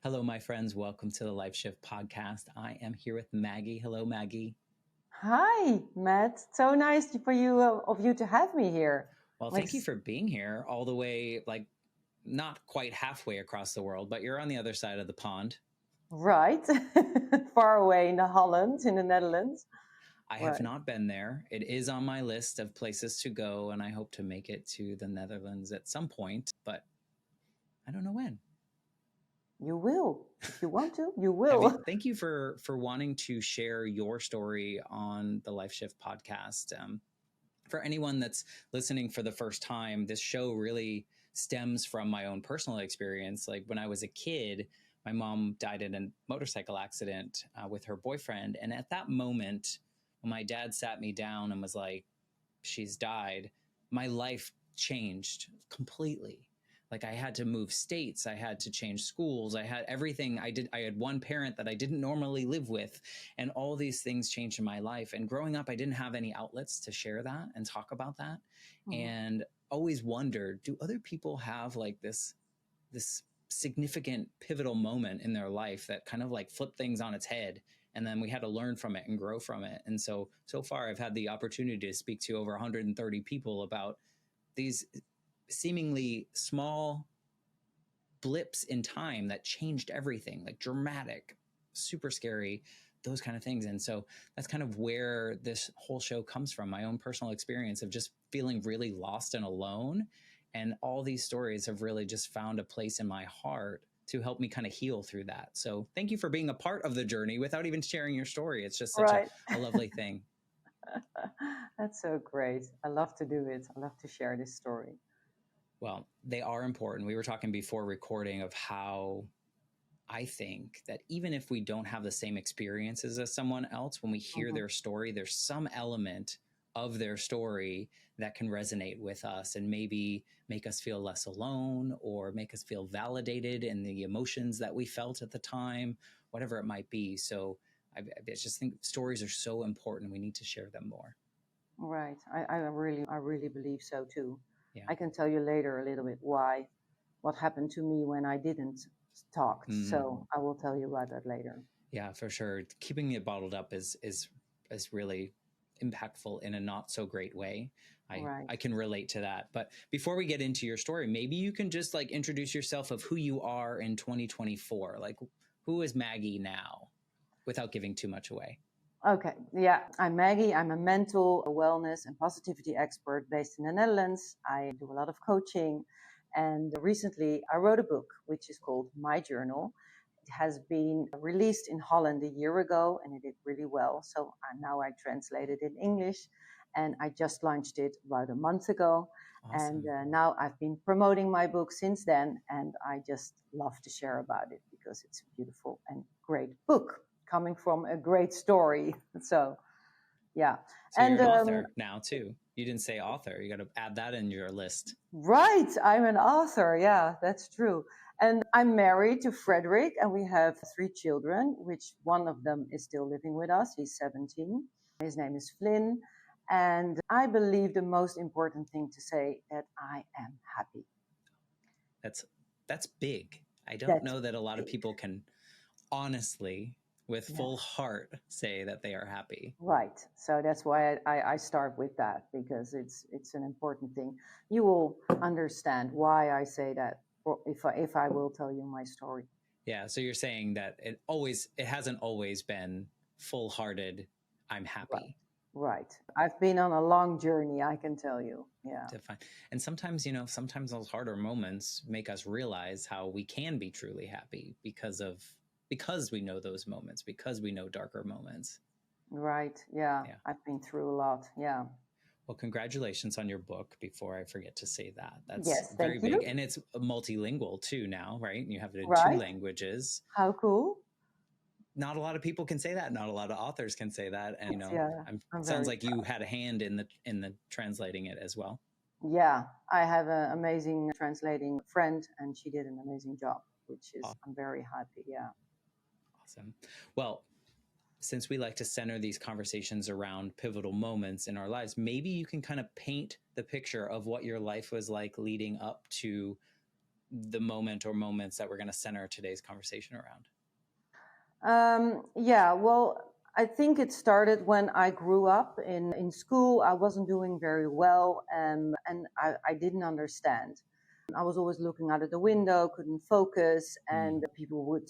Hello, my friends. Welcome to the Life Shift podcast. I am here with Maggie. Hello, Maggie. Hi, Matt. So nice for you of you to have me here. Well, I'm thank you ex- for being here all the way, like not quite halfway across the world, but you're on the other side of the pond. right, far away in the Holland, in the Netherlands. I have Right. not been there. It is on my list of places to go, and I hope to make it to the Netherlands at some point, but I don't know when. You will, if you want to. You will. Thank you for wanting to share your story on the Life Shift podcast. For anyone that's listening for the first time, this show really stems from my own personal experience. Like when I was a kid, my mom died in a motorcycle accident with her boyfriend. And at that moment, when my dad sat me down and was like, she's died, my life changed completely. Like I had to move states, I had to change schools, I had everything. I had one parent that I didn't normally live with, and all these things changed in my life. And growing up, I didn't have any outlets to share that and talk about that. And always wondered, do other people have like this significant pivotal moment in their life that kind of like flipped things on its head, and then we had to learn from it and grow from it. And so far I've had the opportunity to speak to over 130 people about these seemingly small blips in time that changed everything, like dramatic, super scary, those kind of things. And so that's kind of where this whole show comes from, my own personal experience of just feeling really lost and alone. And all these stories have really just found a place in my heart to help me kind of heal through that. So thank you for being a part of the journey without even sharing your story. It's just such Right. a lovely thing. That's so great. I love to do it. I love to share this story. Well, they are important. We were talking before recording of how I think that even if we don't have the same experiences as someone else, when we hear their story, there's some element of their story that can resonate with us and maybe make us feel less alone or make us feel validated in the emotions that we felt at the time, whatever it might be. So I just think stories are so important. We need to share them more. Right. I really believe so too. Yeah. I can tell you later a little bit what happened to me when I didn't talk. So I will tell you about that later. Yeah, for sure. Keeping it bottled up is really impactful in a not so great way. I can relate to that. But before we get into your story, maybe you can just like introduce yourself of who you are in 2024. Like who is Maggie now without giving too much away? Okay, yeah, I'm Maggie. I'm a mental wellness and positivity expert based in the Netherlands. I do a lot of coaching, and recently I wrote a book which is called My Journal. It has been released in Holland a year ago and it did really well. So now I translated it in English and I just launched it about a month ago. Awesome. And now I've been promoting my book since then, and I just love to share about it because it's a beautiful and great book coming from a great story. So, yeah. So you're an author now too. You didn't say author. You got to add that in your list. Right. I'm an author. Yeah, that's true. And I'm married to Frederick, and we have 3 children, which one of them is still living with us. He's 17. His name is Flynn. And I believe the most important thing to say that I am happy. That's big. I don't know that a lot of people can honestly, with full heart, say that they are happy. Right. So that's why I start with that, because it's an important thing. You will understand why I say that if I will tell you my story. Yeah. So you're saying that it hasn't always been full-hearted, I'm happy. Right. I've been on a long journey, I can tell you. Yeah. And sometimes those harder moments make us realize how we can be truly happy because we know those moments, because we know darker moments. Right. Yeah. I've been through a lot. Yeah. Well, congratulations on your book, before I forget to say that. That's very big. And it's multilingual too now, right? And you have it in 2 languages. How cool. Not a lot of people can say that. Not a lot of authors can say that. And sounds like you had a hand in the translating it as well. Yeah, I have an amazing translating friend, and she did an amazing job, which is I'm very happy. Yeah. Awesome. Well, since we like to center these conversations around pivotal moments in our lives, maybe you can kind of paint the picture of what your life was like leading up to the moment or moments that we're going to center today's conversation around? Yeah, well, I think it started when I grew up in school. I wasn't doing very well, and I didn't understand. I was always looking out of the window, couldn't focus, and people would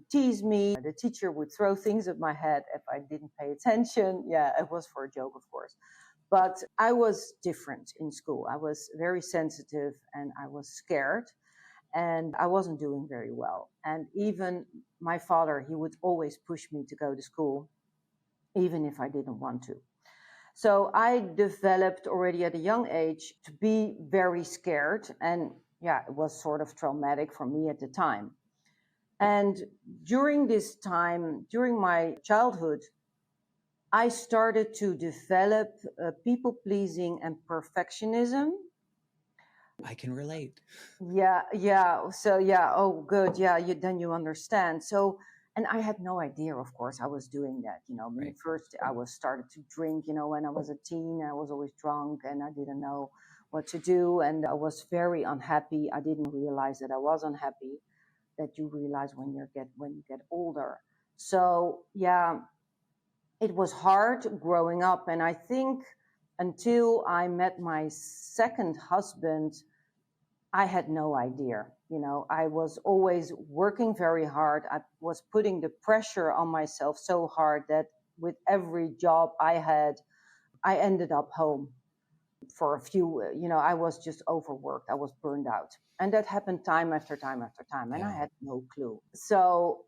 tease me. The teacher would throw things at my head if I didn't pay attention. Yeah, it was for a joke, of course. But I was different in school. I was very sensitive and I was scared and I wasn't doing very well. And even my father, he would always push me to go to school, even if I didn't want to. So I developed already at a young age to be very scared. And yeah, it was sort of traumatic for me at the time. And during this time, during my childhood, I started to develop people pleasing and perfectionism. I can relate. Yeah. So yeah, oh, good. Yeah, then you understand. So, and I had no idea, of course, I was doing that. Right. First I was started to drink. When I was a teen, I was always drunk, and I didn't know what to do, and I was very unhappy. I didn't realize that I was unhappy. That you realize when you get older. So yeah, it was hard growing up, and I think until I met my second husband, I had no idea. I was always working very hard. I was putting the pressure on myself so hard that with every job I had, I ended up home for a few, I was just overworked. I was burned out. And that happened time after time after time. And I Yeah. had no clue. So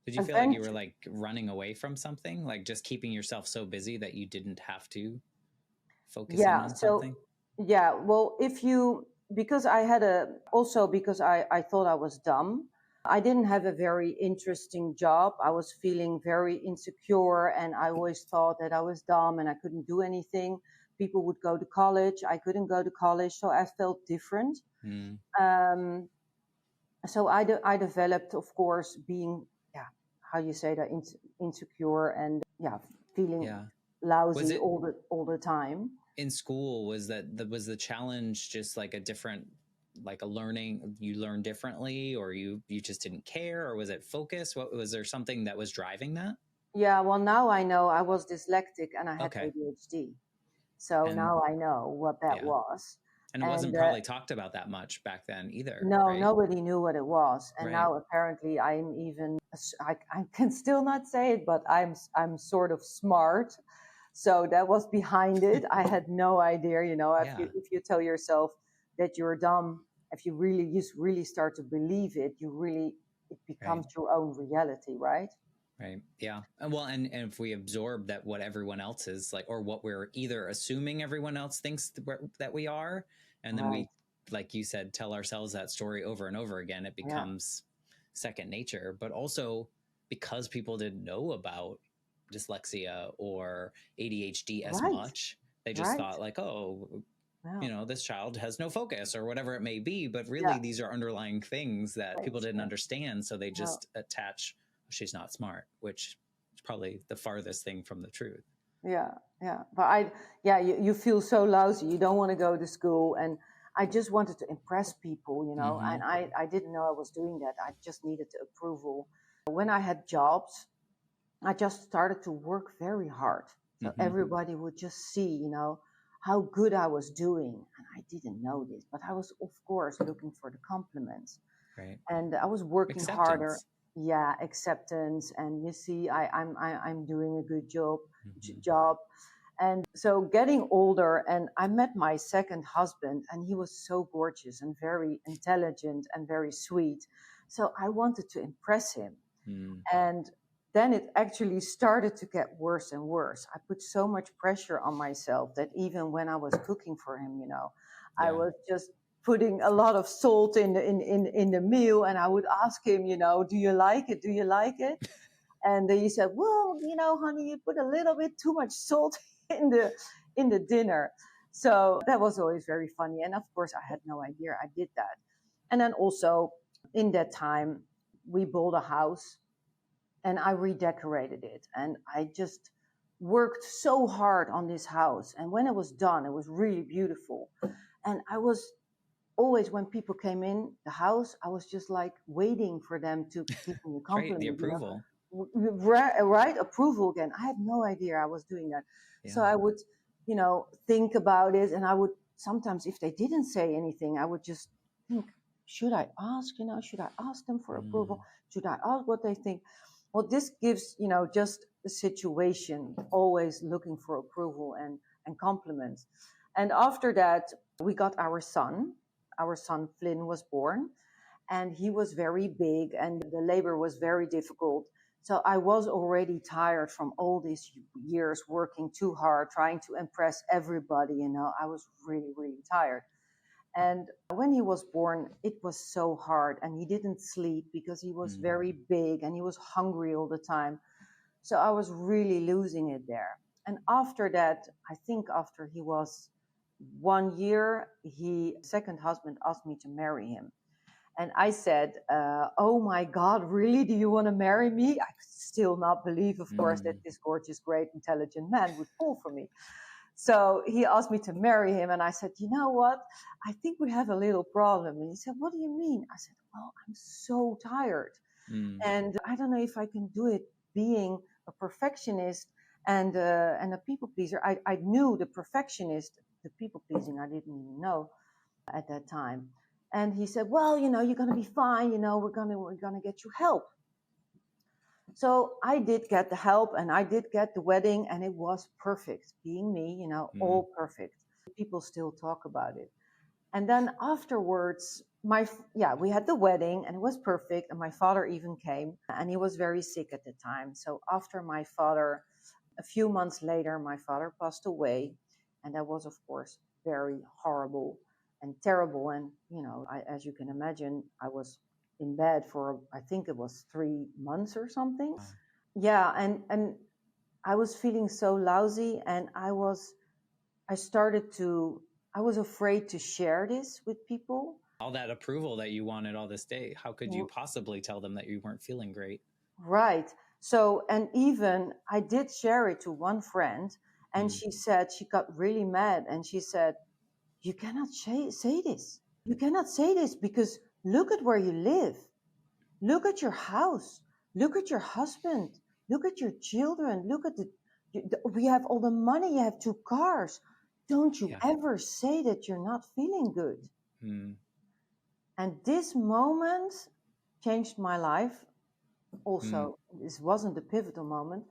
Did you feel like you were like running away from something, like just keeping yourself so busy that you didn't have to focus in on something? Yeah, well, because I thought I was dumb. I didn't have a very interesting job. I was feeling very insecure and I always thought that I was dumb and I couldn't do anything. People would go to college. I couldn't go to college. So I felt different. Um, so I developed, of course, being, yeah, how you say that, insecure and yeah, feeling lousy all the time. In school, was the challenge just like a different, like a learning, you learn differently, or you just didn't care, or was it focus? What was there, something that was driving that? Yeah, well, now I know I was dyslexic and I had Okay. ADHD. So now I know what that was. And it wasn't probably talked about that much back then either. No, right? nobody knew what it was. And now apparently I can still not say it, but I'm sort of smart. So that was behind it. I had no idea, if you tell yourself that you're dumb, if you really start to believe it, it becomes your own reality, right? Right. Yeah. Well, and if we absorb that what everyone else is like, or what we're either assuming everyone else thinks that we are, and then we, like you said, tell ourselves that story over and over again, it becomes second nature. But also because people didn't know about dyslexia or ADHD as much, they just thought like, oh, this child has no focus or whatever it may be. But really, these are underlying things that people didn't understand. So they just attach, she's not smart, which is probably the farthest thing from the truth. Yeah. But you feel so lousy. You don't want to go to school. And I just wanted to impress people, and I didn't know I was doing that. I just needed the approval. When I had jobs, I just started to work very hard. So everybody would just see, how good I was doing. And I didn't know this, but I was, of course, looking for the compliments. Right. And I was working harder. Yeah, acceptance. And you see, I'm doing a good job. And so getting older, and I met my second husband, and he was so gorgeous and very intelligent and very sweet. So I wanted to impress him. And then it actually started to get worse and worse. I put so much pressure on myself that even when I was cooking for him, I was just putting a lot of salt in the meal, and I would ask him, do you like it? Do you like it? And he said, well, honey, you put a little bit too much salt in the dinner. So that was always very funny. And of course, I had no idea I did that. And then also in that time, we bought a house and I redecorated it. And I just worked so hard on this house. And when it was done, it was really beautiful. And I was always when people came in the house, I was just like waiting for them to give me a Right. The compliment, approval. right? Approval again. I had no idea I was doing that. So Yeah. I would, think about it, and I would sometimes, if they didn't say anything, I would just think, should I ask? Should I ask them for approval? Should I ask what they think? Well, this gives, just a situation, always looking for approval and compliments. And after that, we got our son. Our son Flynn was born, and he was very big, and the labor was very difficult. So I was already tired from all these years working too hard, trying to impress everybody. I was really, really tired. And when he was born, it was so hard, and he didn't sleep because he was very big and he was hungry all the time. So I was really losing it there. And after that, I think after he was 1 year, second husband asked me to marry him. And I said, oh my God, really? Do you want to marry me? I could still not believe, of course, that this gorgeous, great, intelligent man would fall for me. So he asked me to marry him. And I said, you know what? I think we have a little problem. And he said, what do you mean? I said, well, I'm so tired. And I don't know if I can do it being a perfectionist and a people pleaser. I knew the perfectionist, the people pleasing, I didn't even know at that time. And he said, well, you're going to be fine. We're going to get you help. So I did get the help, and I did get the wedding, and it was perfect. Being me, all perfect. People still talk about it. And then afterwards, we had the wedding, and it was perfect. And my father even came, and he was very sick at the time. So after my father, a few months later, my father passed away. And that was, of course, very horrible and terrible. And, as you can imagine, I was in bed for, I think it was 3 months or something. Yeah. And I was feeling so lousy, and I was afraid to share this with people. All that approval that you wanted all this day, how could you possibly tell them that you weren't feeling great? Right. So, and even I did share it to one friend, and she said, she got really mad, and she said, you cannot say this. You cannot say this because look at where you live. Look at your house. Look at your husband. Look at your children. Look at we have all the money. You have 2 cars. Don't you ever say that you're not feeling good. And this moment changed my life. Also, this wasn't the pivotal moment.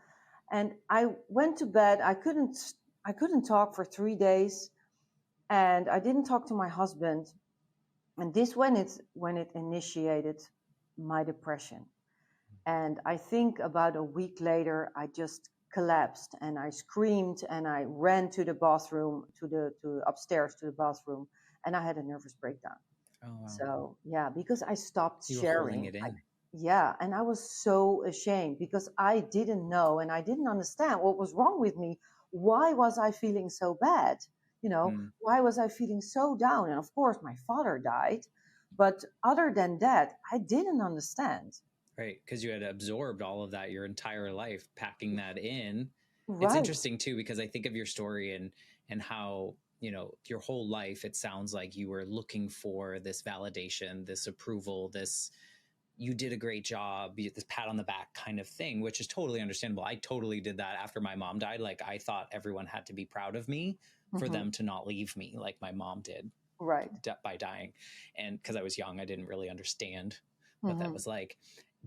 And I went to bed. I couldn't talk for 3 days, and I didn't talk to my husband. And this when it initiated my depression. And I think about a week later, I just collapsed, and I screamed, and I ran to the bathroom, to upstairs to the bathroom, and I had a nervous breakdown. Oh, wow. So yeah, because I stopped You were sharing. holding it in. And I was so ashamed because I didn't know, and I didn't understand what was wrong with me. Why was I feeling so bad? Why was I feeling so down? And of course, my father died. But other than that, I didn't understand. Right. Because you had absorbed all of that your entire life, packing that in. Right. It's interesting, too, because I think of your story and how, your whole life, it sounds like you were looking for this validation, this approval, this you did a great job, this pat on the back kind of thing, which is totally understandable. I totally did that after my mom died. Like, I thought everyone had to be proud of me for them to not leave me like my mom did. Right. By dying. And because I was young, I didn't really understand what that was like.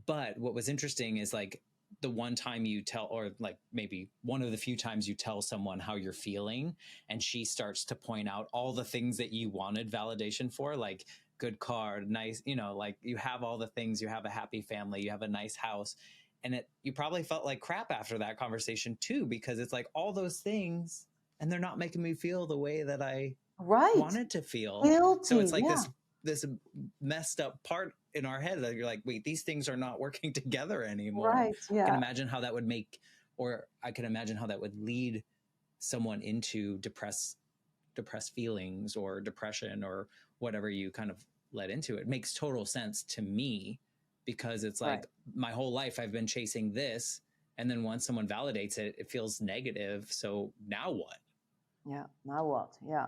But what was interesting is like the one time you tell, or like maybe one of the few times you tell someone how you're feeling, and she starts to point out all the things that you wanted validation for, like good car, nice, like you have all the things, you have a happy family, you have a nice house. And you probably felt like crap after that conversation too, because it's like all those things, and they're not making me feel the way that I wanted to feel. Guilty, so it's like this messed up part in our head that you're like, wait, these things are not working together anymore. Right. Yeah. I can imagine how that would I can imagine how that would lead someone into depressed feelings or depression or whatever you kind of led into. It makes total sense to me, because it's like my whole life I've been chasing this, and then once someone validates it, it feels negative. So now what? Yeah. Now what? Yeah.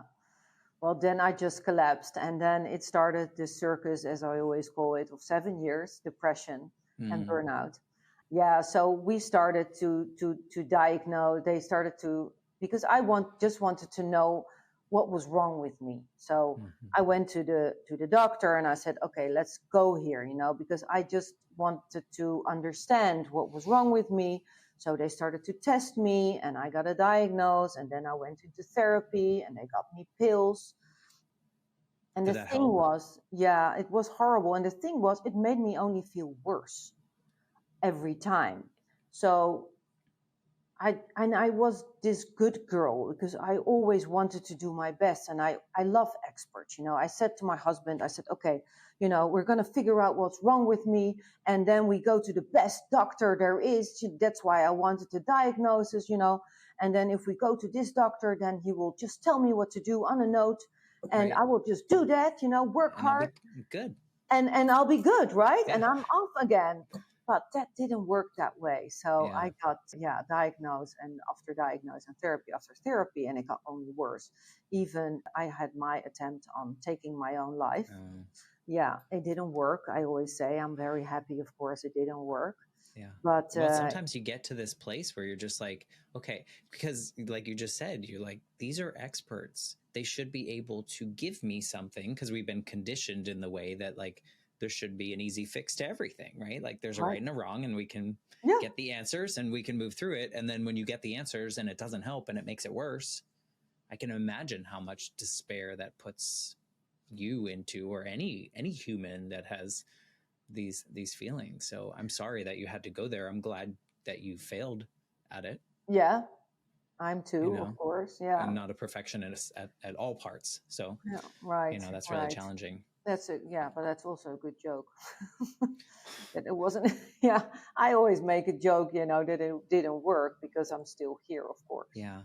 Well, then I just collapsed. And then it started this circus, as I always call it, of 7 years, depression and Mm, burnout. Yeah. So we started to diagnose. They started to, because just wanted to know what was wrong with me. So mhm. I went to the doctor and I said, okay, let's go here, because I just wanted to understand what was wrong with me. So they started to test me and I got a diagnosis, and then I went into therapy and they got me pills. And the Did that thing help? was, yeah, it was horrible. And the thing was, it made me only feel worse every time. So I was this good girl because I always wanted to do my best, and I love experts. I said to my husband, I said, okay, we're going to figure out what's wrong with me, and then we go to the best doctor there is. That's why I wanted the diagnosis. And then if we go to this doctor, then he will just tell me what to do on a note, and Right. I will just do that. Work And I'll hard, be good. and I'll be good, right? Yeah. And I'm off again. But that didn't work that way. So Yeah. I got, diagnosed, and after diagnosis and therapy after therapy, and it got only worse. Even I had my attempt on taking my own life. Um, Yeah, it didn't work. I always say I'm very happy, of course, it didn't work. yeah. But Well, sometimes you get to this place where you're just like, okay, because like you just said, you're like, these are experts. They should be able to give me something, because we've been conditioned in the way that like there should be an easy fix to everything, right? Like there's a right, right and a wrong, and we can yeah, get the answers and we can move through it. And then when you get the answers and it doesn't help and it makes it worse, I can imagine how much despair that puts you into, or any human that has these feelings. So I'm sorry that you had to go there. I'm glad that you failed at it, yeah, I'm you too, of know, course, yeah, and not a perfectionist at all parts. So, yeah, right, that's really right. challenging. That's it, yeah, but that's also a good joke. That it wasn't, yeah, I always make a joke, that it didn't work because I'm still here, of course. Yeah.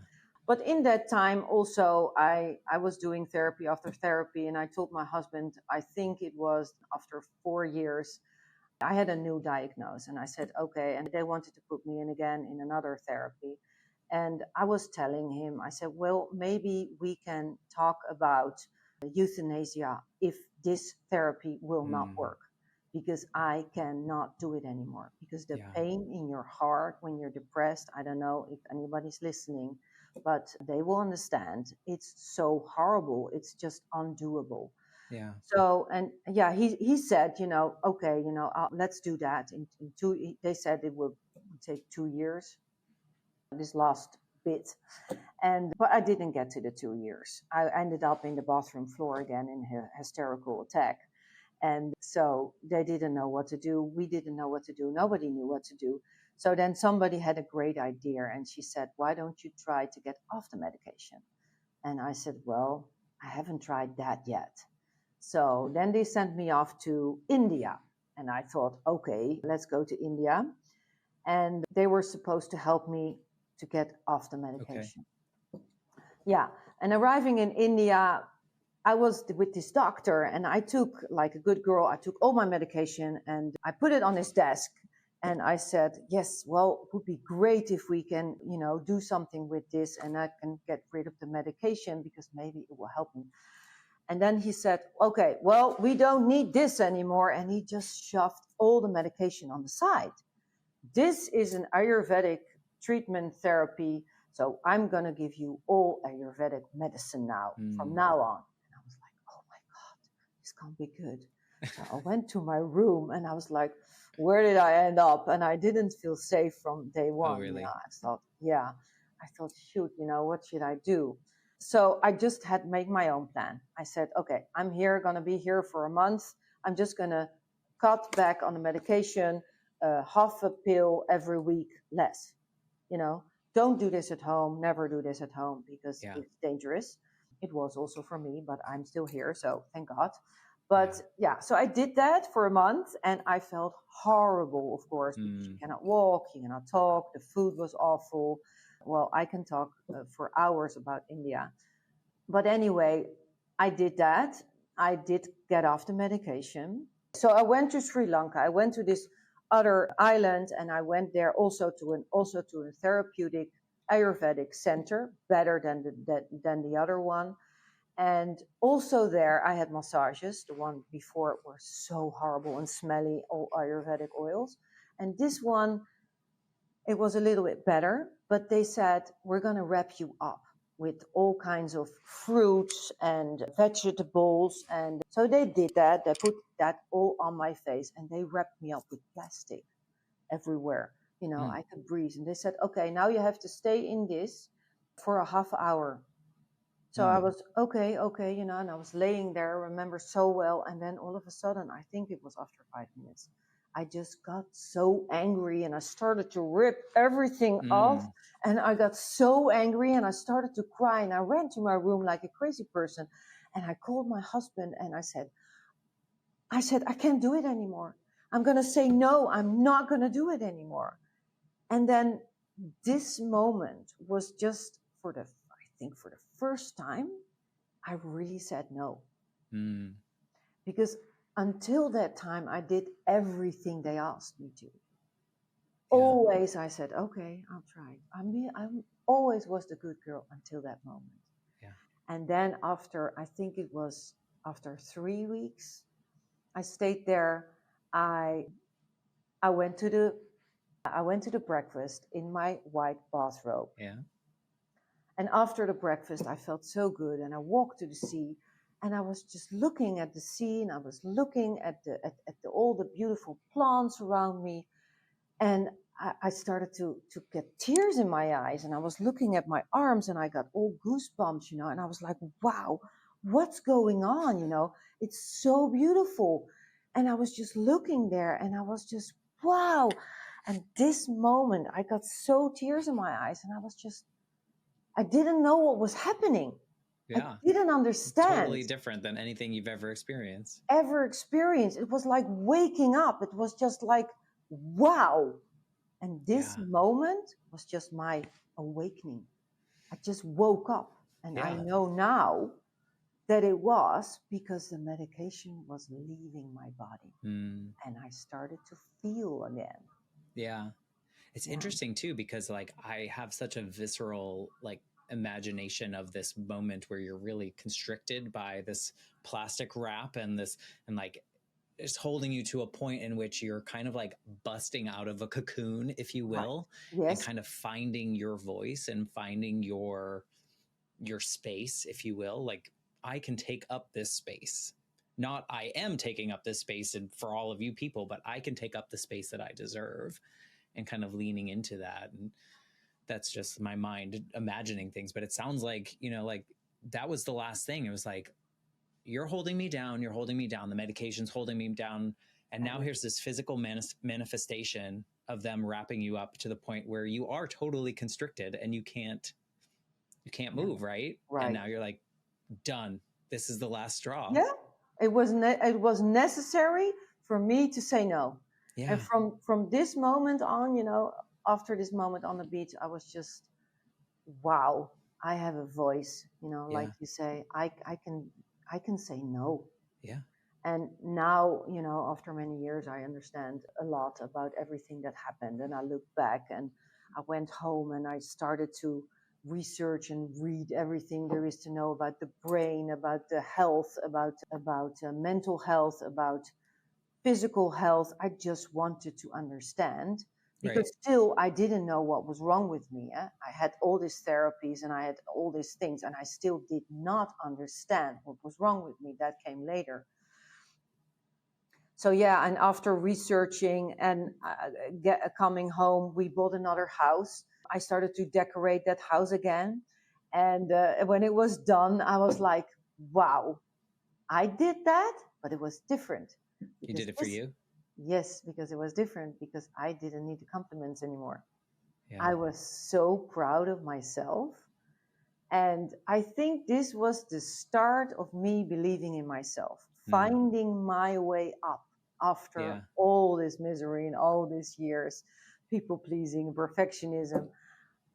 But in that time also, I was doing therapy after therapy, and I told my husband, I think it was after 4 years, I had a new diagnosis, and I said, okay, and they wanted to put me in again in another therapy. And I was telling him, I said, well, maybe we can talk about euthanasia if this therapy will not Mm, work, because I cannot do it anymore. Because the yeah. pain in your heart when you're depressed, I don't know if anybody's listening, but they will understand. It's so horrible. It's just undoable. Yeah. So, and yeah, he said, okay, let's do that in two. They said it would take 2 years, this last bit. But I didn't get to the 2 years. I ended up in the bathroom floor again in a hysterical attack. And so they didn't know what to do. We didn't know what to do. Nobody knew what to do. So then somebody had a great idea, and she said, why don't you try to get off the medication? And I said, well, I haven't tried that yet. So then they sent me off to India. And I thought, okay, let's go to India. And they were supposed to help me to get off the Okay. medication. Yeah. And arriving in India, I was with this doctor, and I took, like a good girl, I took all my medication and I put it on his desk. And I said, yes, well, it would be great if we can, do something with this, and I can get rid of the medication because maybe it will help me. And then he said, okay, well, we don't need this anymore. And he just shoved all the medication on the side. This is an Ayurvedic treatment therapy. So I'm going to give you all Ayurvedic medicine now, from Mm. now on. And I was like, oh my God, this can't be good. So I went to my room and I was like, where did I end up? And I didn't feel safe from day Oh, one. really? I thought, shoot, what should I do? So I just had made my own plan. I said, okay, I'm going to be here for a month. I'm just going to cut back on the medication, half a pill every week less. You know, don't do this at home. Never do this at home because Yeah. it's dangerous. It was also for me, but I'm still here. So thank God. Yeah. But yeah, so I did that for a month and I felt horrible, of course, because you Mm. cannot walk, you cannot talk. The food was awful. Well, I can talk for hours about India. But anyway, I did that. I did get off the medication. So I went to Sri Lanka. I went to this other island, and I went there also to a therapeutic Ayurvedic center, better than the other one. And also there, I had massages. The one before were so horrible and smelly, all Ayurvedic oils. And this one, it was a little bit better, but they said, we're going to wrap you up with all kinds of fruits and vegetables. And so they did that. They put that all on my face and they wrapped me up with plastic everywhere. I could breathe. And they said, okay, now you have to stay in this for a half hour. So I was, okay, and I was laying there, remember so well. And then all of a sudden, I think it was after 5 minutes, I just got so angry and I started to rip everything off. And I got so angry and I started to cry and I ran to my room like a crazy person. And I called my husband and I said, I can't do it anymore. I'm going to say no, I'm not going to do it anymore. And then this moment was just for the first time, I really said no. Because until that time, I did everything they asked me to. Yeah. Always I said, okay, I'll try. I always was the good girl until that moment. Yeah. And then I think it was after 3 weeks, I stayed there. I went to the breakfast in my white bathrobe. Yeah. And after the breakfast, I felt so good. And I walked to the sea and I was just looking at the sea and I was looking at all the beautiful plants around me. And I started to get tears in my eyes and I was looking at my arms and I got all goosebumps, and I was like, wow, what's going on? It's so beautiful. And I was just looking there and I was just, wow. And this moment, I got so tears in my eyes and I didn't know what was happening. Yeah. I didn't understand. Totally different than anything you've ever experienced. It was like waking up. It was just like, wow. And this moment was just my awakening. I just woke up. And I know now that it was because the medication was leaving my body. And I started to feel again. Yeah. It's interesting too, because I have such a visceral imagination of this moment where you're really constricted by this plastic wrap and it's holding you to a point in which you're kind of busting out of a cocoon, if you will, right. Yes. And kind of finding your voice and finding your space, if you will. I can take up this space. Not I am taking up this space and for all of you people, but I can take up the space that I deserve. And kind of leaning into that. And that's just my mind imagining things. But it sounds like, that was the last thing. It was like, you're holding me down. The medication's holding me down. And now here's this physical manifestation of them wrapping you up to the point where you are totally constricted and you can't move, right? Right. And now you're like, done. This is the last straw. Yeah. It was necessary for me to say no. Yeah. And from this moment on, after this moment on the beach, I was just, wow, I have a voice, like you say, I can say no. Yeah. And now, after many years, I understand a lot about everything that happened. And I look back and I went home and I started to research and read everything there is to know about the brain, about the health, about mental health, about physical health. I just wanted to understand because still I didn't know what was wrong with me. I had all these therapies and I had all these things and I still did not understand what was wrong with me. That came later. So and after researching and coming home, we bought another house. I started to decorate that house again. And when it was done, I was like, wow, I did that, but it was different. You did it for you? Yes, because it was different, because I didn't need the compliments anymore. Yeah. I was so proud of myself. And I think this was the start of me believing in myself, finding my way up after all this misery and all these years, people pleasing, perfectionism.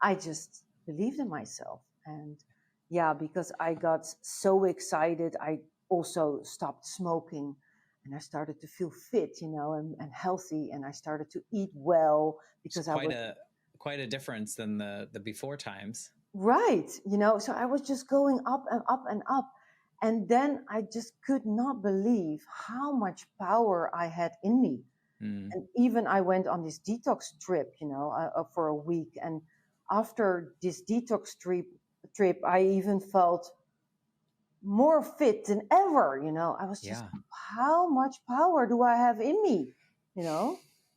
I just believed in myself. And because I got so excited, I also stopped smoking. And I started to feel fit, and healthy, and I started to eat well because quite a difference than the before times. Right, so I was just going up and up and up, And then I just could not believe how much power I had in me. Mm. And even I went on this detox trip, for a week. And after this detox trip, I even felt more fit than ever. I was just, Yeah. how much power do I have in me? It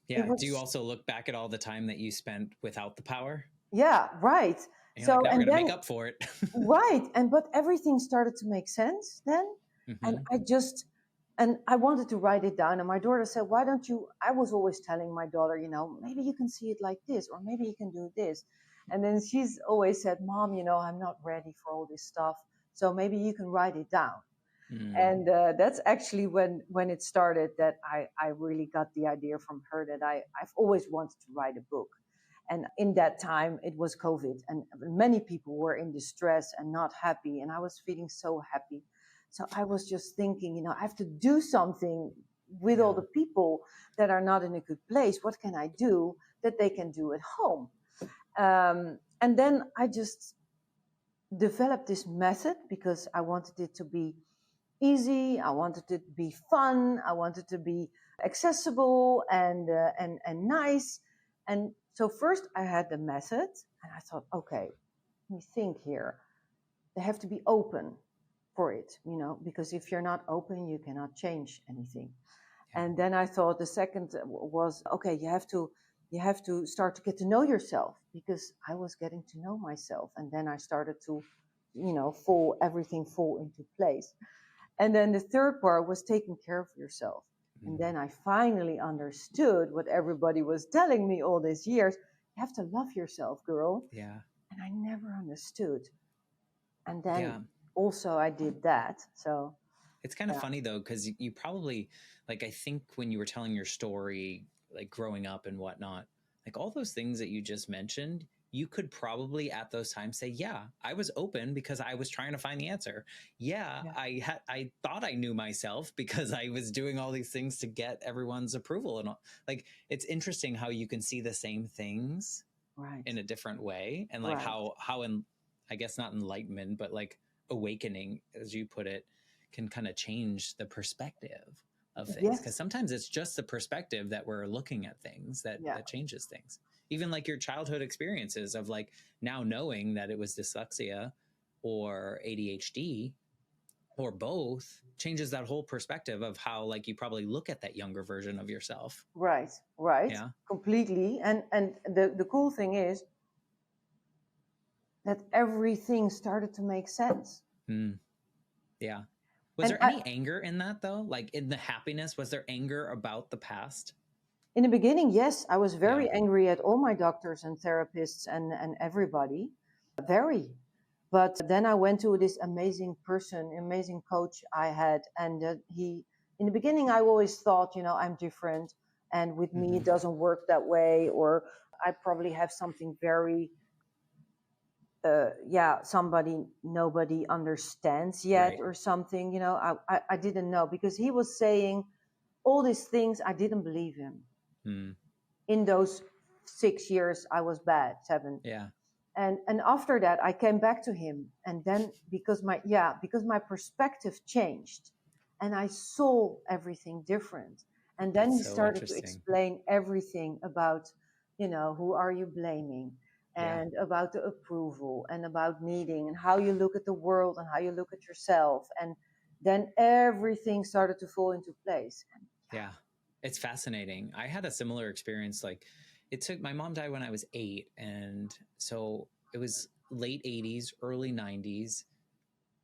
Yeah. Do you was, also look back at all the time that you spent without the power? yeah, right. And you're like, So, now we're and going to make then, up for it. right. But everything started to make sense then. And Hmm. and I wanted to write it down. And my daughter said, why don't you? I was always telling my daughter, maybe you can see it like this, or maybe you can do this. And then she's always said, Mom, I'm not ready for all this stuff. So maybe you can write it down. Mm. And that's actually when it started that I really got the idea from her that I've always wanted to write a book. And in that time, it was COVID, and many people were in distress and not happy. And I was feeling so happy. So I was just thinking, I have to do something with all Yeah. the people that are not in a good place. What can I do that they can do at home? And then I just developed this method because I wanted it to be easy. I wanted it to be fun. I wanted to be accessible and nice. And so first I had the method, and I thought, okay, let me think here. They have to be open for it, because if you're not open, you cannot change anything. Yeah. And then I thought the second was, okay, you have to start to get to know yourself, because I was getting to know myself, and then I started to, everything fall into place. And then the third part was taking care of yourself. And then I finally understood what everybody was telling me all these years. You have to love yourself, girl. Yeah. And I never understood. And then Yeah. also I did that. So It's kind of yeah. funny though, because you probably, like, I think when you were telling your story, like growing up and whatnot, like all those things that you just mentioned, you could probably at those times say, yeah, I was open because I was trying to find the answer. Yeah, Yeah. I thought I knew myself because I was doing all these things to get everyone's approval and all. Like, it's interesting how you can see the same things Right. in a different way, and like Right. I guess not enlightenment, but like awakening, as you put it, can kind of change the perspective of things, because Yes. sometimes it's just the perspective that we're looking at things Yeah. that changes things. Even like your childhood experiences of like now knowing that it was dyslexia or ADHD or both changes that whole perspective of how like you probably look at that younger version of yourself. Right. Right. Yeah. Completely. And the cool thing is that everything started to make sense. Mm, yeah. Was And there any anger in that though? Like in the happiness, was there anger about the past? in the beginning, yes, I was Yeah. very angry at all my doctors and therapists and everybody. Very. But then I went to this amazing person, amazing coach I had. And in the beginning, I always thought, I'm different. And with me, it Mm-hmm. doesn't work that way. Or I probably have something very, somebody nobody understands yet Right. or something. I didn't know, because he was saying all these things. I didn't believe him. Mm. In those 6 years I was bad, 7. Yeah. And after that I came back to him, and then because my perspective changed, and I saw everything different. And then That's he so started to interesting. explain everything about, who are you blaming, Yeah. and about the approval, and about needing, and how you look at the world, and how you look at yourself. And then everything started to fall into place. Yeah. It's fascinating. I had a similar experience. Like, my mom died when I was 8. And so it was late 80s, early 90s.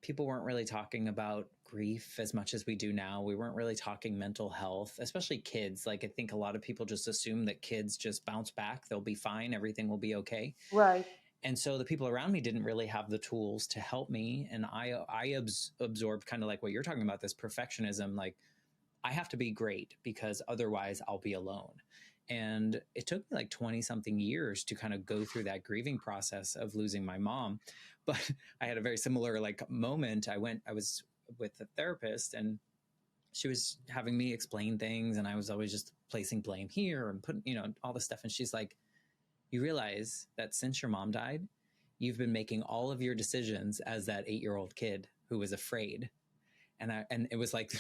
People weren't really talking about grief as much as we do now. We weren't really talking mental health, especially kids. Like, I think a lot of people just assume that kids just bounce back. They'll be fine. Everything will be okay. Right. And so the people around me didn't really have the tools to help me. And I absorbed kind of like what you're talking about, this perfectionism. Like, I have to be great because otherwise I'll be alone. And it took me like 20 something years to kind of go through that grieving process of losing my mom. But I had a very similar like moment. I was with a therapist, and she was having me explain things, and I was always just placing blame here and putting, all this stuff. And she's like, you realize that since your mom died, you've been making all of your decisions as that 8-year-old kid who was afraid. And it was like,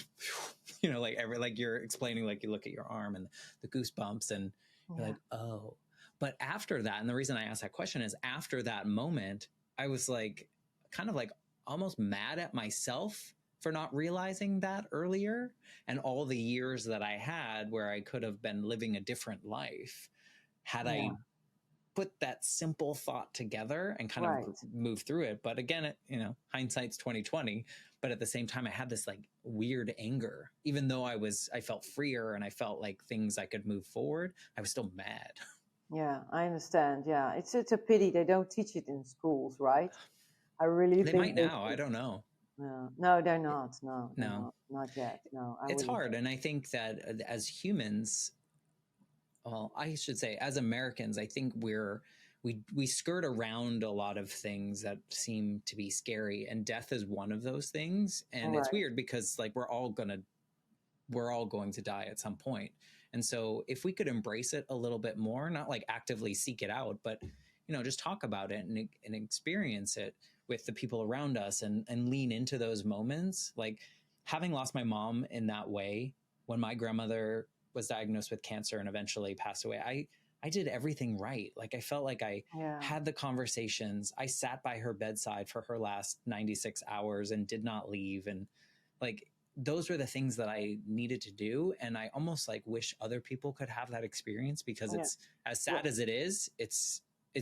like you're explaining, like you look at your arm and the goosebumps and you're like, oh. But after that, and the reason I asked that question is after that moment, I was like, kind of like almost mad at myself for not realizing that earlier, and all the years that I had where I could have been living a different life had I put that simple thought together and kind of move through it. But again, hindsight's 2020. But at the same time, I had this like weird anger, even though I felt freer and I felt like things I could move forward. I was still mad. Yeah, I understand. Yeah, it's a pity they don't teach it in schools, right? I really they think might now. I don't know. No, they're not. No, not yet. No, it's hard. And I think that as humans, well, I should say as Americans, I think we skirt around a lot of things that seem to be scary, and death is one of those things. And it's weird because like we're all going to die at some point. And so if we could embrace it a little bit more, not like actively seek it out, but just talk about it and experience it with the people around us and lean into those moments. Like having lost my mom in that way, when my grandmother was diagnosed with cancer and eventually passed away, I did everything right. Like I felt like I had the conversations. I sat by her bedside for her last 96 hours and did not leave. And like, those were the things that I needed to do. And I almost like wish other people could have that experience, because it's as sad as it is, it's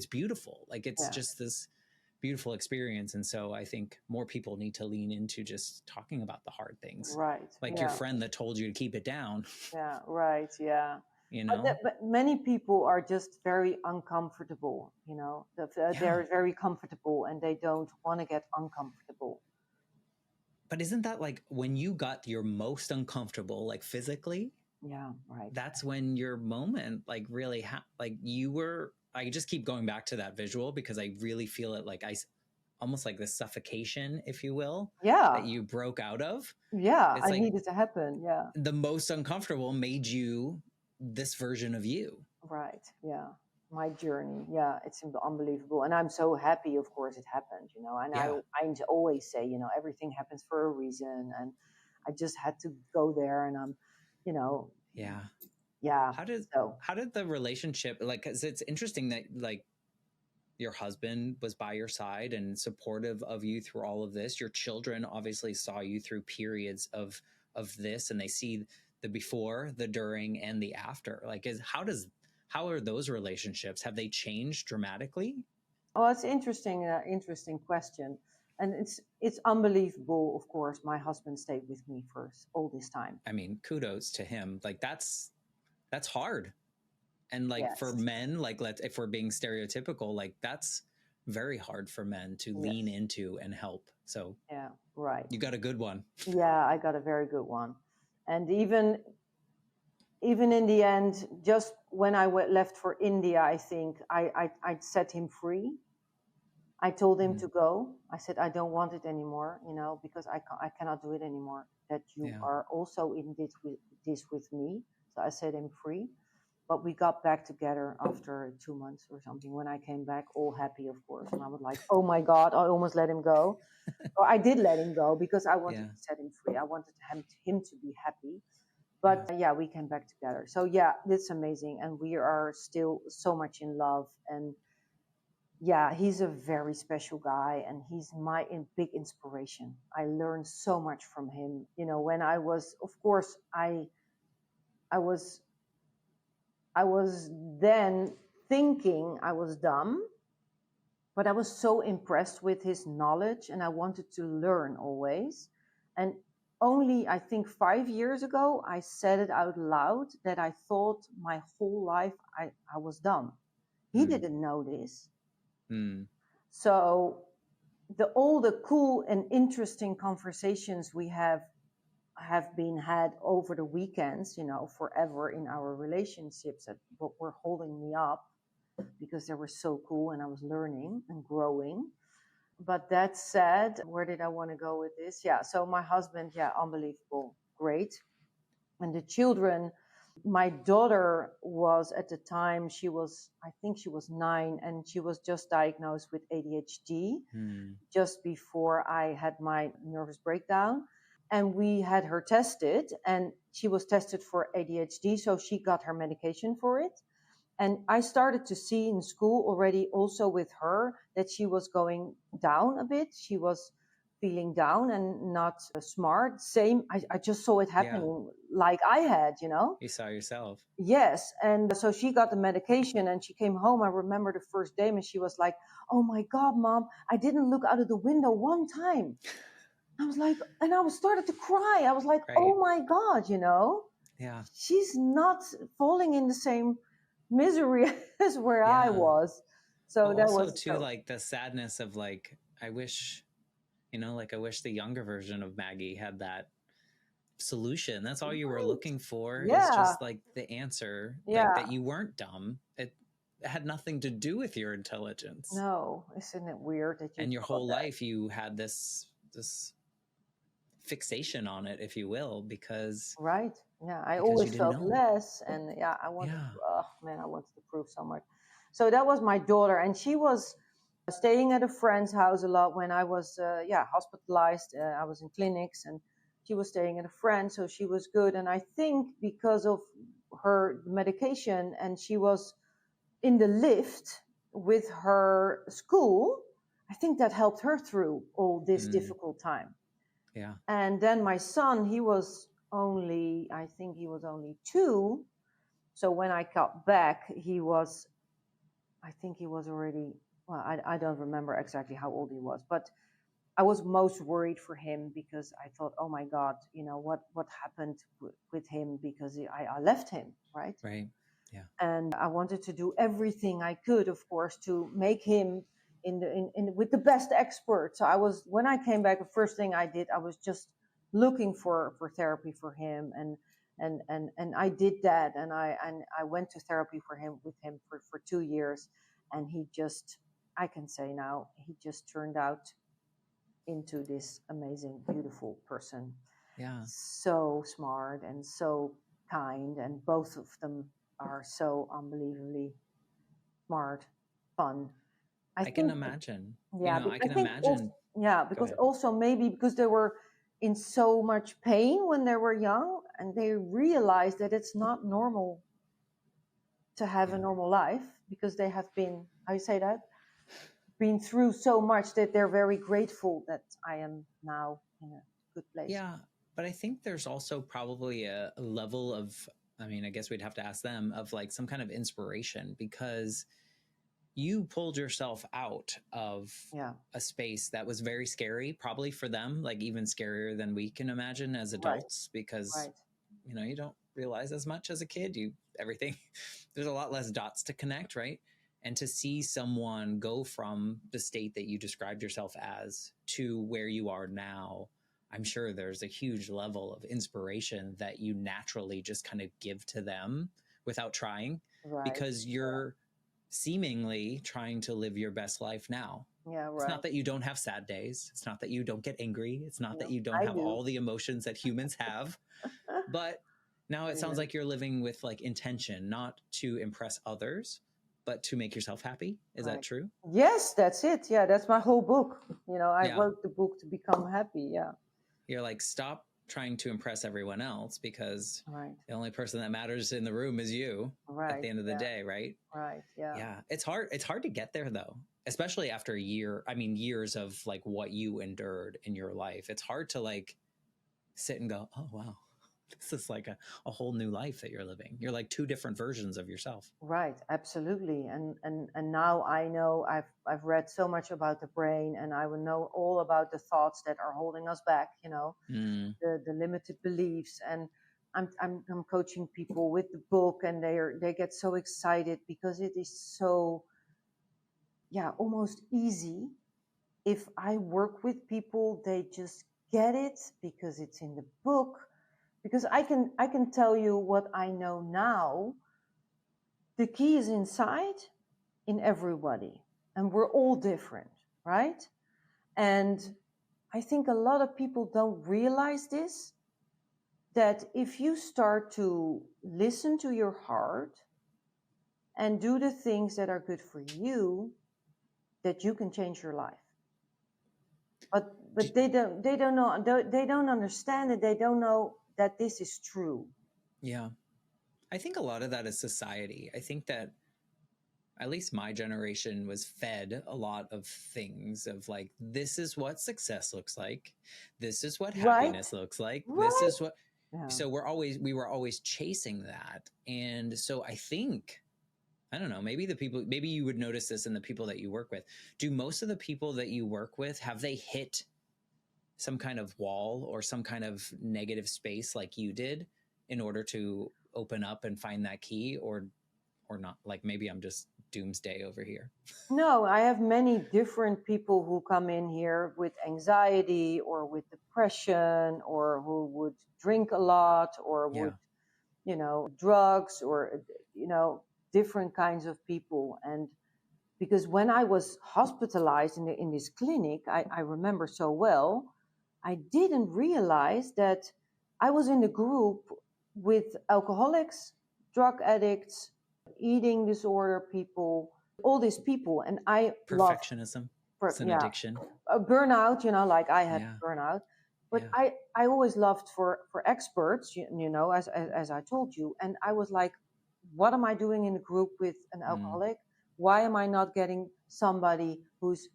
beautiful. Like it's just this beautiful experience. And so I think more people need to lean into just talking about the hard things. Right. Like your friend that told you to keep it down. Yeah. Right. Yeah. But many people are just very uncomfortable, they're very comfortable and they don't want to get uncomfortable. But isn't that like when you got your most uncomfortable, like physically? Yeah, right. That's when your moment, like really, I just keep going back to that visual because I really feel it like almost like the suffocation, if you will, that you broke out of. Yeah, it's I needed to happen. Yeah. The most uncomfortable made you this version of you. Right. Yeah. My journey. Yeah, it's unbelievable. And I'm so happy, of course, it happened, and I always say, everything happens for a reason. And I just had to go there and I'm, Yeah. Yeah. How did the relationship, like, 'cause it's interesting that like your husband was by your side and supportive of you through all of this. Your children obviously saw you through periods of this, and they see the before, the during, and the after. Like, how are those relationships? Have they changed dramatically? Oh, it's interesting question. And it's unbelievable, of course. My husband stayed with me for all this time. I mean, kudos to him. Like that's hard. And like for men, like if we're being stereotypical, like that's very hard for men to lean into and help. So yeah, right. You got a good one. Yeah, I got a very good one. And even in the end, just when I left for India, I think I set him free. I told him to go. I said, I don't want it anymore, because I cannot do it anymore. That you are also in this with me. So I set him free. But we got back together after 2 months or something. When I came back, all happy, of course. And I was like, oh my God, I almost let him go. Or I did let him go because I wanted to set him free. I wanted him to be happy. But we came back together. So it's amazing. And we are still so much in love. And he's a very special guy. And he's my big inspiration. I learned so much from him. When I was, of course, I was then thinking I was dumb, but I was so impressed with his knowledge and I wanted to learn always. And only, I think 5 years ago, I said it out loud that I thought my whole life I was dumb. He didn't know this. So all the cool and interesting conversations we have been had over the weekends, forever in our relationships that were holding me up because they were so cool and I was learning and growing. But that said, where did I want to go with this? So my husband, unbelievable, great. And the children, my daughter was at the time, I think she was 9 and she was just diagnosed with ADHD just before I had my nervous breakdown. and we had her tested, and she was tested for ADHD, so she got her medication for it. And I started to see in school already, also with her, that she was going down a bit. She was feeling down and not smart. Same, I just saw it Yeah. happening like I had, you know? You saw yourself. Yes. And so she got the medication and she came home. I remember the first day, and she was like, "Oh my God, Mom, I didn't look out of the window one time." I was like, and I was started to cry. I was like, Right. "Oh my God, you know, Yeah. she's not falling in the same misery as where I Yeah. was." So Well, that also was too, so, like the sadness of like, I wish, like I wish the younger version of Maggie had that solution. That's all you were right. looking for, is Yeah. just like the answer, like Yeah. that you weren't dumb. It had nothing to do with your intelligence. No, isn't it weird that you And your thought whole that? life you had this fixation on it, if you will, because Right. Yeah. I you always didn't felt know. less. And yeah, I wanted Yeah. to, oh man, I wanted to prove so much. So that was my daughter. And she was staying at a friend's house a lot when I was, hospitalized. I was in clinics, and she was staying at a friend. So she was good. And I think because of her medication, and she was in the lift with her school, I think that helped her through all this difficult time. Yeah. And then my son, I think he was only 2. So when I got back, I think he was already, well, I don't remember exactly how old he was, but I was most worried for him, because I thought, oh my God, what happened with him, because I left him, right? Right. Yeah. And I wanted to do everything I could, of course, to make him with the best experts. So when I came back, the first thing I did, I was just looking for therapy for him, and I did that, and I went to therapy with him for 2 years, and I can say now, he just turned out into this amazing, beautiful person. Yeah. So smart and so kind, and both of them are so unbelievably smart, fun. I can think, imagine. yeah, I I can think also, imagine. yeah, Go because ahead. also maybe because they were in so much pain when they were young, and they realized that it's not normal to have a normal life, because they have been, how you say that, been through so much, that they're very grateful that I am now in a good place. Yeah. But I think there's also probably a level of, I guess we'd have to ask them, of like some kind of inspiration, because you pulled yourself out of a space that was very scary, probably for them, like even scarier than we can imagine as adults, because, you don't realize as much as a kid. There's a lot less dots to connect, right? And to see someone go from the state that you described yourself as to where you are now, I'm sure there's a huge level of inspiration that you naturally just kind of give to them without trying, because you're seemingly trying to live your best life now. Yeah, right. It's not that you don't have sad days. It's not that you don't get angry. It's not that you don't have all the emotions that humans have. But now it sounds like you're living with like intention, not to impress others, but to make yourself happy. Is that true? Yes, that's it. Yeah, that's my whole book. I wrote the book to become happy. Yeah. You're like, stop trying to impress everyone else, because the only person that matters in the room is you at the end of the day, right? Right. Yeah. Yeah. It's hard to get there though, especially after years of like what you endured in your life. It's hard to like sit and go, oh wow, this is like a whole new life that you're living. You're like 2 different versions of yourself. Right. Absolutely. And now I know, I've read so much about the brain, and I will know all about the thoughts that are holding us back, the limited beliefs. And I'm coaching people with the book, and they get so excited, because it is so, almost easy. If I work with people, they just get it because it's in the book. Because I can tell you what I know now. The key is inside, in everybody, and we're all different, right? And I think a lot of people don't realize this, that if you start to listen to your heart and do the things that are good for you, that you can change your life. But they don't know, they don't understand it. They don't know that this is true. Yeah. I think a lot of that is society. I think that at least my generation was fed a lot of things of like, this is what success looks like. This is what happiness looks like. This is what, so we were always chasing that. And so I think, I don't know, maybe you would notice this in the people that you work with. Do most of the people that you work with, have they hit some kind of wall or some kind of negative space like you did in order to open up and find that key, or not? Like, maybe I'm just doomsday over here. No, I have many different people who come in here with anxiety or with depression, or who would drink a lot, or would, drugs, or, different kinds of people. And because when I was hospitalized in this clinic, I remember so well, I didn't realize that I was in the group with alcoholics, drug addicts, eating disorder people, all these people. And I perfectionism. It's an addiction. A burnout, like I had burnout. But I always loved for experts, as I told you. And I was like, what am I doing in a group with an alcoholic? Why am I not getting somebody who's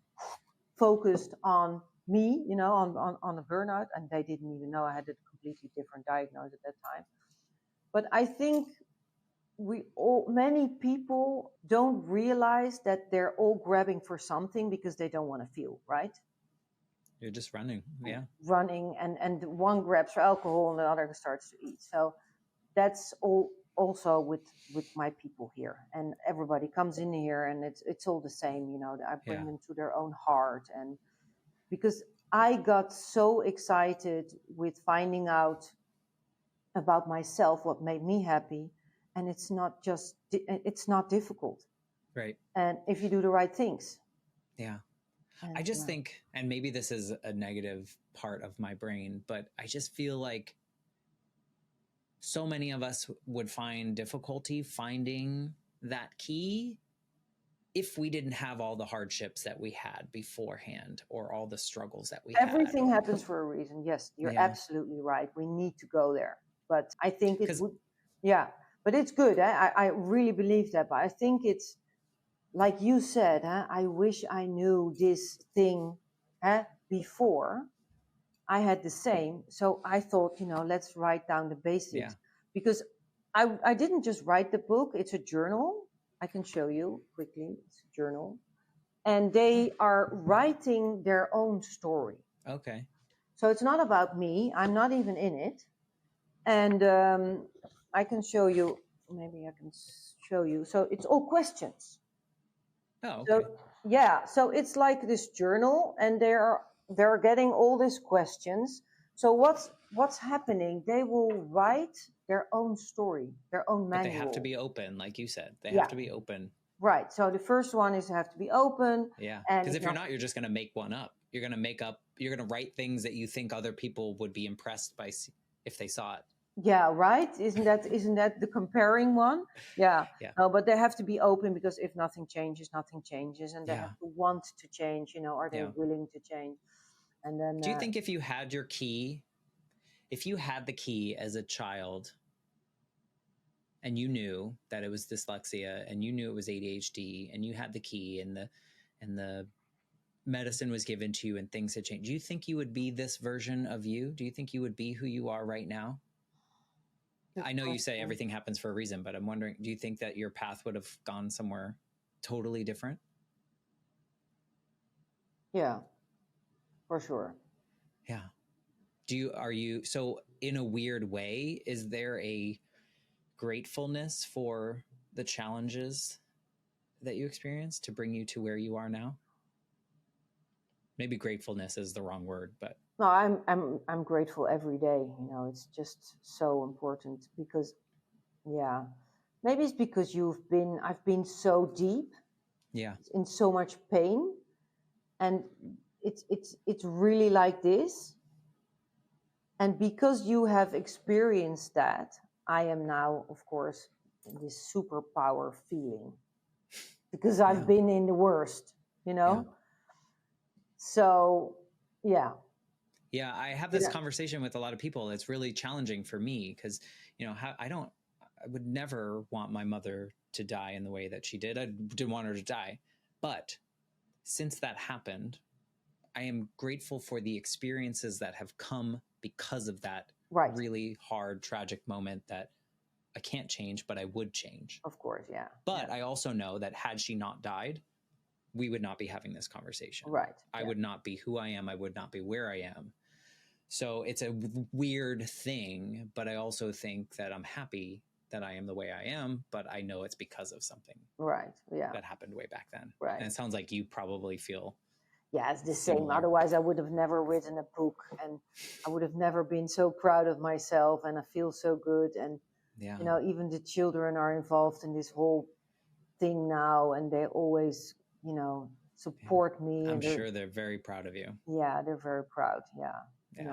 focused on me, on a burnout? And they didn't even know I had a completely different diagnosis at that time. But I think many people don't realize that they're all grabbing for something because they don't want to feel, right? You're just running. Yeah. Running, and one grabs for alcohol and the other starts to eat. So that's all also with my people here. And everybody comes in here and it's all the same, I bring them to their own heart. And because I got so excited with finding out about myself, what made me happy. And it's not difficult. Right. And if you do the right things. Yeah. And I just think, and maybe this is a negative part of my brain, but I just feel like so many of us would find difficulty finding that key if we didn't have all the hardships that we had beforehand, or all the struggles that we Everything happens for a reason. Yes, you're absolutely right. We need to go there. But I think it would, but it's good. I really believe that. But I think it's, like you said, I wish I knew this thing before. I had the same. So I thought, let's write down the basics. Because I didn't just write the book. It's a journal. I can show you quickly. It's a journal. And they are writing their own story. Okay. So it's not about me. I'm not even in it. And I can show you, maybe I can show you. So it's all questions. Oh, okay. So it's like this journal, and they're getting all these questions. So what's happening? They will write their own story, their own manual. But they have to be open, like you said. They have to be open. Right. So the first one is have to be open. Yeah. Because if you're not, you're just going to make one up. You're going to write things that you think other people would be impressed by if they saw it. Yeah, right. Isn't that the comparing one? Yeah. No, but they have to be open, because if nothing changes, and they have to want to change. Are they willing to change? And then, do you think if you had the key as a child, and you knew that it was dyslexia, and you knew it was ADHD, and you had the key, and the medicine was given to you, and things had changed, do you think you would be this version of you? Do you think you would be who you are right now? I know you say everything happens for a reason, but I'm wondering, do you think that your path would have gone somewhere totally different? Yeah, for sure. Yeah. So in a weird way, is there a gratefulness for the challenges that you experienced to bring you to where you are now? Maybe gratefulness is the wrong word, but no, I'm grateful every day. It's just so important, because maybe it's because I've been so deep, in so much pain, and it's really like this. And because you have experienced that, I am now, of course, in this superpower feeling, because I've been in the worst, So Yeah. Yeah, I have this Yeah. conversation with a lot of people. It's really challenging for me because, I would never want my mother to die in the way that she did. I didn't want her to die. But since that happened, I am grateful for the experiences that have come because of that Right. really hard, tragic moment that I can't change, but I would change. Of course. Yeah. But Yeah. I also know that had she not died, we would not be having this conversation. Right. I would not be who I am. I would not be where I am. So it's a weird thing, but I also think that I'm happy that I am the way I am, but I know it's because of something Right. Yeah. that happened way back then. Right. And it sounds like you probably feel it's the similar. same. Otherwise, I would have never written a book, and I would have never been so proud of myself, and I feel so good. And even the children are involved in this whole thing now, and they always support me. I'm and sure they're very proud of you. Yeah, they're very proud. Yeah.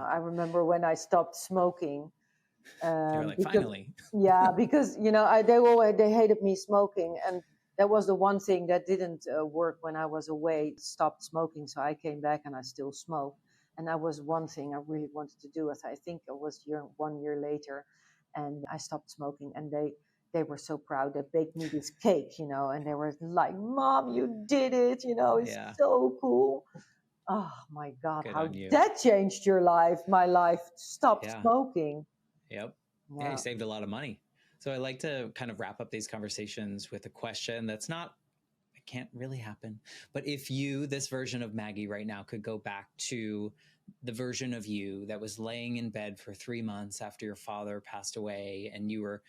I remember when I stopped smoking. They were like, because, finally. because they hated me smoking, and that was the one thing that didn't work when I was away. Stopped smoking, so I came back and I still smoke, and that was one thing I really wanted to do. As I think it was 1 year later, and I stopped smoking, and they were so proud. They baked me this cake, and they were like, "Mom, you did it! It's so cool." Oh my God, Good how on you. that changed your life, my life. Stop smoking. Yep. Yeah, you saved a lot of money. So I like to kind of wrap up these conversations with a question that's not, it can't really happen. But if you, this version of Maggie right now, could go back to the version of you that was laying in bed for 3 months after your father passed away, and you were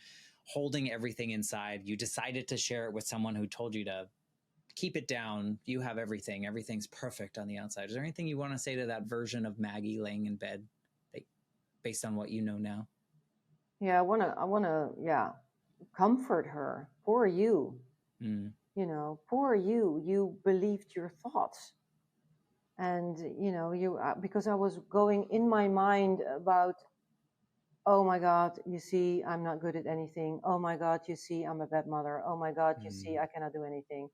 holding everything inside, you decided to share it with someone who told you to keep it down. You have everything. Everything's perfect on the outside. Is there anything you want to say to that version of Maggie laying in bed, based on what you know now? Yeah, I wanna, comfort her. Poor you. Poor you. You believed your thoughts, and because I was going in my mind about, oh my God, you see, I'm not good at anything. Oh my God, you see, I'm a bad mother. Oh my God, you see, I cannot do anything.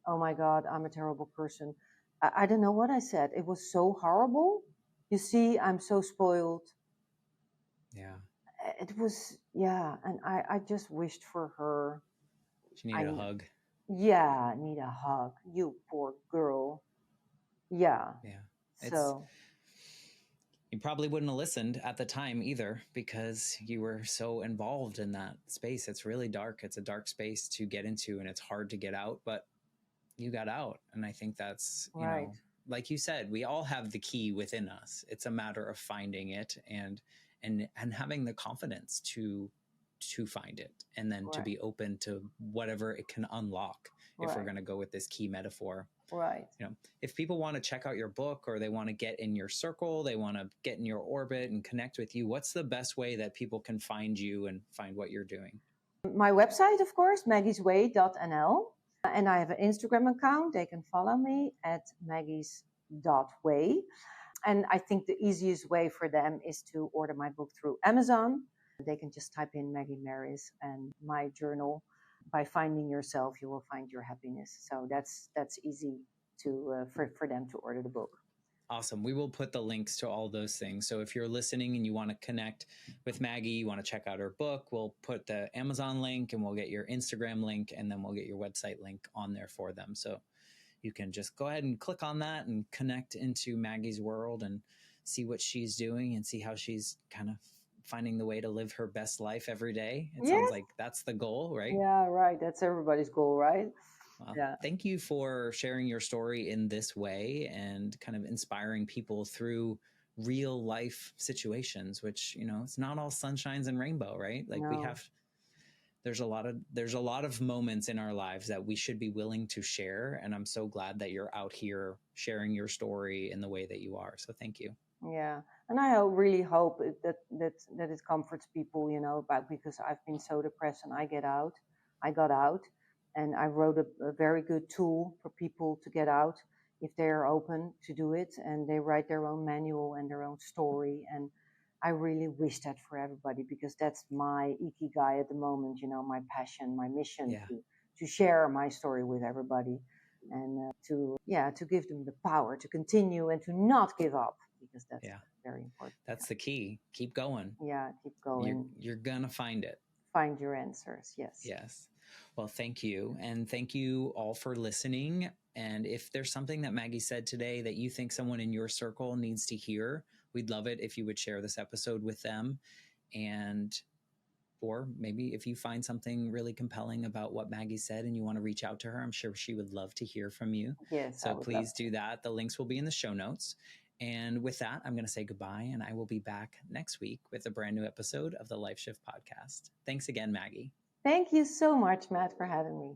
Oh my God, I'm a terrible person. I don't know what I said. It was so horrible. You see, I'm so spoiled. Yeah. It was, and I just wished for her. She needed a hug. Yeah, need a hug. You poor girl. Yeah. So you probably wouldn't have listened at the time either, because you were so involved in that space. It's really dark. It's a dark space to get into, and it's hard to get out, but you got out. And I think that's, right. Like you said, we all have the key within us. It's a matter of finding it and having the confidence to find it, and then to be open to whatever it can unlock. If we're going to go with this key metaphor, right. If people want to check out your book, or they want to get in your circle, they want to get in your orbit and connect with you, what's the best way that people can find you and find what you're doing? My website, of course, maggiesway.nl. And I have an Instagram account. They can follow me at maggies.way. And I think the easiest way for them is to order my book through Amazon. They can just type in Maggie Maris and my journal. By finding yourself, you will find your happiness. So that's easy to for them to order the book. Awesome. We will put the links to all those things. So if you're listening and you want to connect with Maggie, you want to check out her book, we'll put the Amazon link, and we'll get your Instagram link, and then we'll get your website link on there for them. So you can just go ahead and click on that and connect into Maggie's world and see what she's doing, and see how she's kind of finding the way to live her best life every day. It sounds like that's the goal, right? Yeah, right. That's everybody's goal, right? Well, thank you for sharing your story in this way and kind of inspiring people through real life situations, which, it's not all sunshines and rainbow, right? Like there's a lot of moments in our lives that we should be willing to share. And I'm so glad that you're out here sharing your story in the way that you are. So thank you. Yeah. And I really hope that it comforts people, because I've been so depressed, and I got out, and I wrote a very good tool for people to get out if they're open to do it, and they write their own manual and their own story. And I really wish that for everybody, because that's my ikigai at the moment, my passion, my mission to share my story with everybody. and to give them the power to continue and to not give up, because that's very important. That's the key. Keep going. Yeah, keep going. You're gonna find it. Find your answers. Yes. Well, thank you. And thank you all for listening. And if there's something that Maggie said today that you think someone in your circle needs to hear, we'd love it if you would share this episode with them. Or maybe if you find something really compelling about what Maggie said and you want to reach out to her, I'm sure she would love to hear from you. Yes. So please do that. The links will be in the show notes. And with that, I'm going to say goodbye, and I will be back next week with a brand new episode of the Life Shift podcast. Thanks again, Maggie. Thank you so much, Matt, for having me.